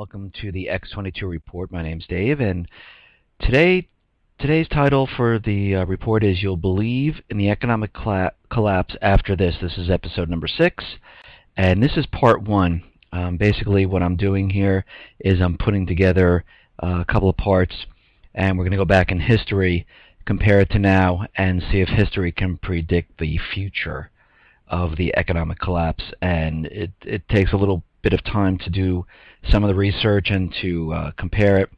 welcome to the X22 report. My name's Dave, and today's title for the report is "You'll Believe in the Economic Collapse After This." This is episode number 6, and this is part 1. Basically, what I'm doing here is I'm putting together a couple of parts, and we're going to go back in history, compare it to now, and see if history can predict the future of the economic collapse. And it takes a little bit of time to do some of the research and to compare it.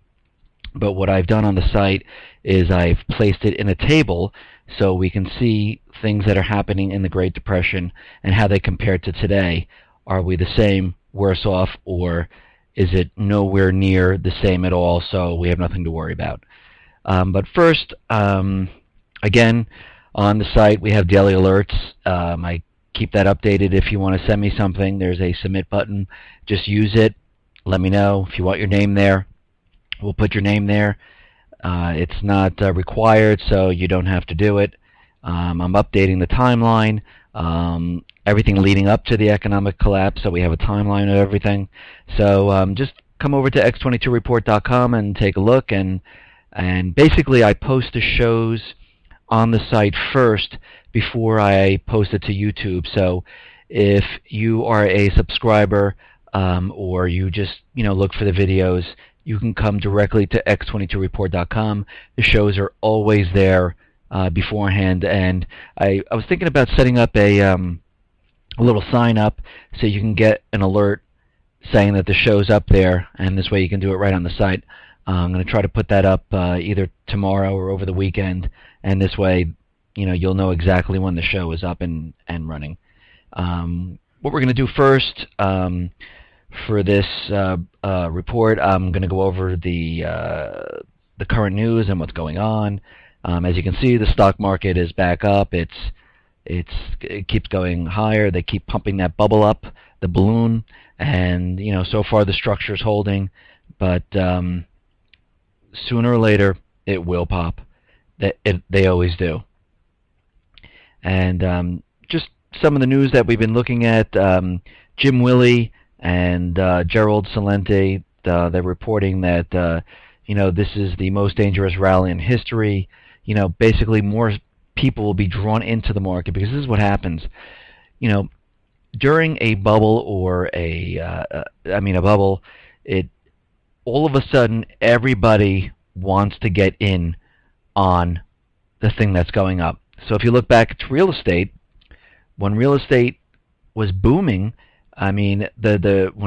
But what I've done on the site is I've placed it in a table so we can see things that are happening in the Great Depression and how they compare to today. Are we the same, worse off, or is it nowhere near the same at all, so we have nothing to worry about? But first, again, on the site we have daily alerts. I keep that updated. If you want to send me something, there's a submit button. Just use it. Let me know if you want your name there. We'll put your name there. It's not required, so you don't have to do it. I'm updating the timeline, everything leading up to the economic collapse, so we have a timeline of everything. So just come over to x22report.com and take a look. And basically I post the shows on the site first before I post it to YouTube. So if you are a subscriber or you just look for the videos, you can come directly to x22report.com. The shows are always there beforehand. And I was thinking about setting up a little sign up so you can get an alert saying that the show's up there, and this way you can do it right on the site. I'm going to try to put that up either tomorrow or over the weekend, and this way you'll know exactly when the show is up and running. What we're going to do first for this report, I'm going to go over the current news and what's going on. As you can see, the stock market is back up. It keeps going higher. They keep pumping that bubble up, the balloon, and so far the structure's holding, but sooner or later it will pop. They always do. And just some of the news that we've been looking at, Jim Willey and Gerald Celente, they're reporting that this is the most dangerous rally in history. Basically more people will be drawn into the market, because this is what happens. During a bubble or a bubble, all of a sudden everybody wants to get in on the thing that's going up. So if you look back at real estate, when real estate was booming, when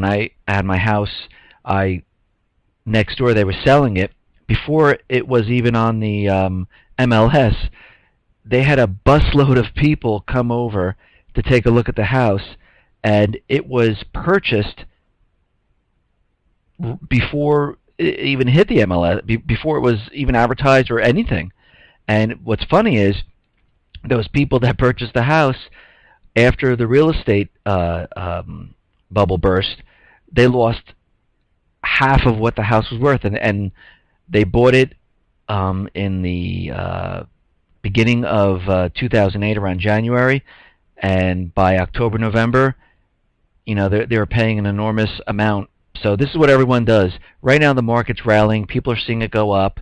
I had my house, next door they were selling it. Before it was even on the MLS, they had a busload of people come over to take a look at the house, and it was purchased before it even hit the MLS, before it was even advertised or anything. And what's funny is those people that purchased the house after the real estate bubble burst, they lost half of what the house was worth, and they bought it in the beginning of 2008, around January, and by October, November, they were paying an enormous amount. So this is what everyone does. Right now the market's rallying. People are seeing it go up.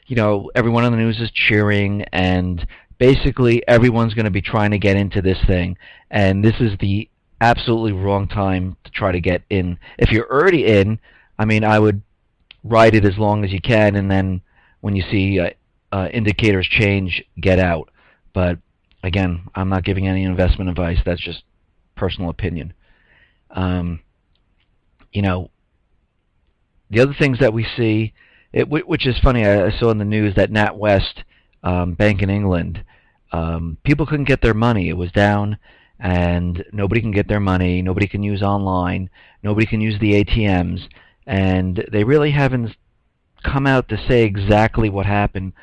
Everyone on the news is cheering, and basically everyone's going to be trying to get into this thing. And this is the absolutely wrong time to try to get in. If you're already in, I would ride it as long as you can, and then when you see indicators change, get out. But again, I'm not giving any investment advice. That's just personal opinion. The other things that we see, which is funny, I saw in the news that NatWest Bank in England, people couldn't get their money. It was down, and nobody can get their money. Nobody can use online. Nobody can use the ATMs, and they really haven't come out to say exactly what happened.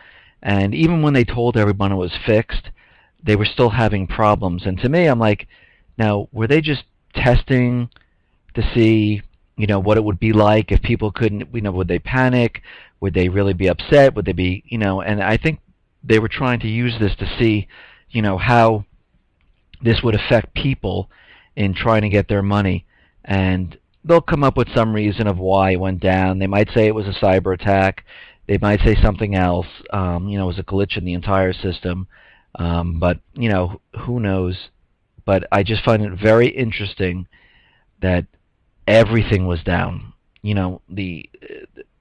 And even when they told everyone it was fixed, they were still having problems. And to me, I'm like, now, were they just testing to see what it would be like if people couldn't, would they panic? Would they really be upset? Would they be, and I think they were trying to use this to see, how this would affect people in trying to get their money. And they'll come up with some reason of why it went down. They might say it was a cyber attack. They might say something else. It was a glitch in the entire system. But who knows? But I just find it very interesting that everything was down. The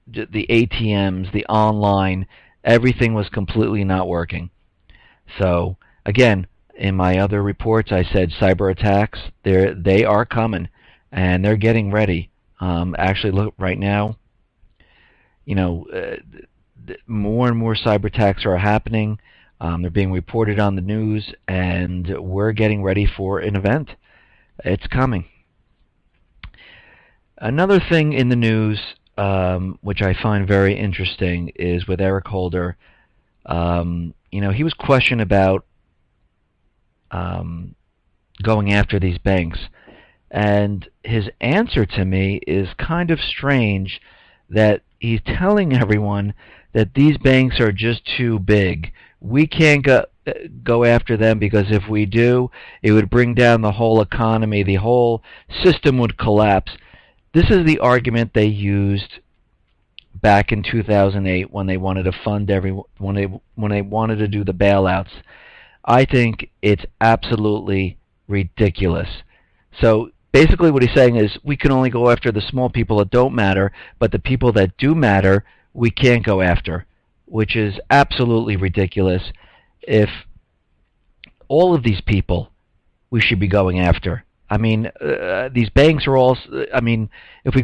ATMs, the online, everything was completely not working. So again, in my other reports, I said cyber attacks. They are coming, and they're getting ready. Actually, look right now. More and more cyber attacks are happening. They're being reported on the news, and we're getting ready for an event. It's coming. Another thing in the news, which I find very interesting, is with Eric Holder. He was questioned about going after these banks, and his answer to me is kind of strange, that he's telling everyone that these banks are just too big. We can't go after them because if we do, it would bring down the whole economy. The whole system would collapse. This is the argument they used back in 2008 when they wanted to fund when they wanted to do the bailouts. I think it's absolutely ridiculous. So basically what he's saying is we can only go after the small people that don't matter, but the people that do matter we can't go after, which is absolutely ridiculous. If all of these people we should be going after. I mean, these banks are all. I mean, if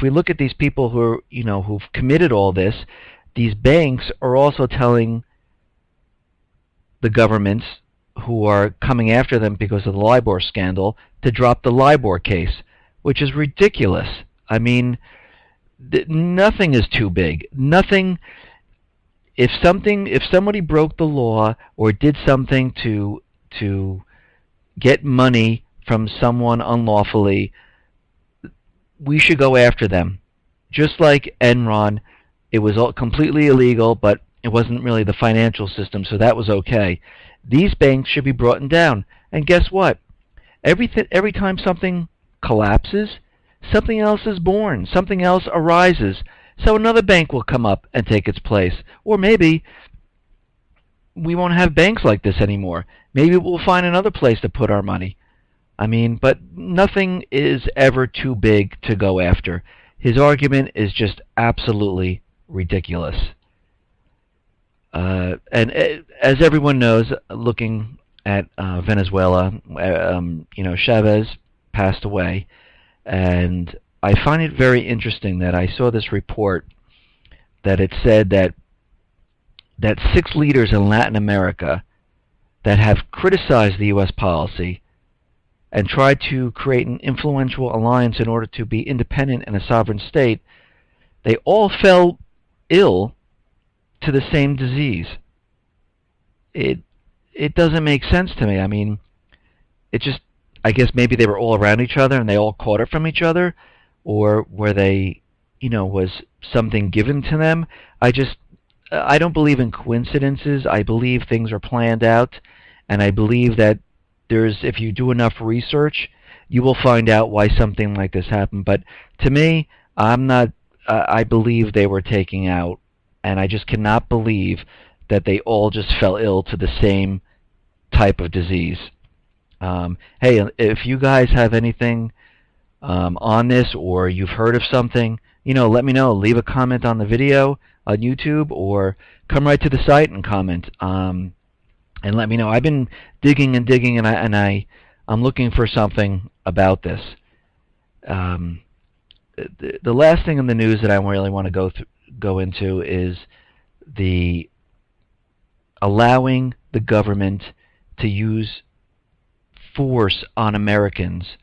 we look at these people who are, who've committed all this, these banks are also telling the governments who are coming after them because of the LIBOR scandal to drop the LIBOR case, which is ridiculous. I mean, nothing is too big. Nothing. If somebody broke the law or did something to get money from someone unlawfully, we should go after them. Just like Enron, it was all completely illegal, but it wasn't really the financial system, so that was okay. These banks should be brought down. And guess what? Every time something collapses, something else is born. Something else arises. So another bank will come up and take its place. Or maybe we won't have banks like this anymore. Maybe we'll find another place to put our money. I mean, but nothing is ever too big to go after. His argument is just absolutely ridiculous. And as everyone knows, looking at Venezuela, Chavez passed away, and I find it very interesting that I saw this report that it said that 6 leaders in Latin America that have criticized the U.S. policy and tried to create an influential alliance in order to be independent and a sovereign state, they all fell ill to the same disease. It doesn't make sense to me. I mean, I guess maybe they were all around each other and they all caught it from each other, or were they, was something given to them? I don't believe in coincidences. I believe things are planned out, and I believe that if you do enough research, you will find out why something like this happened. But to me, I believe they were taken out, and I just cannot believe that they all just fell ill to the same type of disease. Hey, if you guys have anything on this, or you've heard of something, let me know. Leave a comment on the video on YouTube, or come right to the site and comment. And let me know. I've been digging and digging, and I'm looking for something about this. The last thing in the news that I really want to go into is the allowing the government to use force on Americans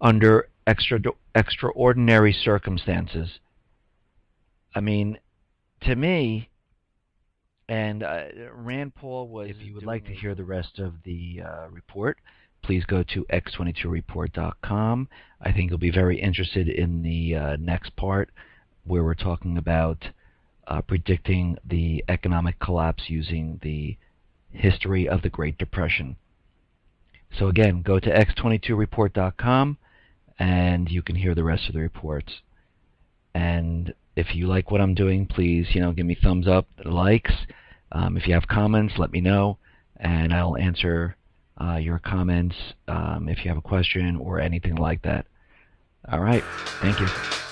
under extraordinary circumstances. I mean, to me, and Rand Paul was... If you would like to hear the rest of the report, please go to x22report.com. I think you'll be very interested in the next part, where we're talking about predicting the economic collapse using the history of the Great Depression. So again, go to x22report.com, and you can hear the rest of the reports. And if you like what I'm doing, please, give me thumbs up, likes. If you have comments, let me know, and I'll answer your comments if you have a question or anything like that. All right. Thank you.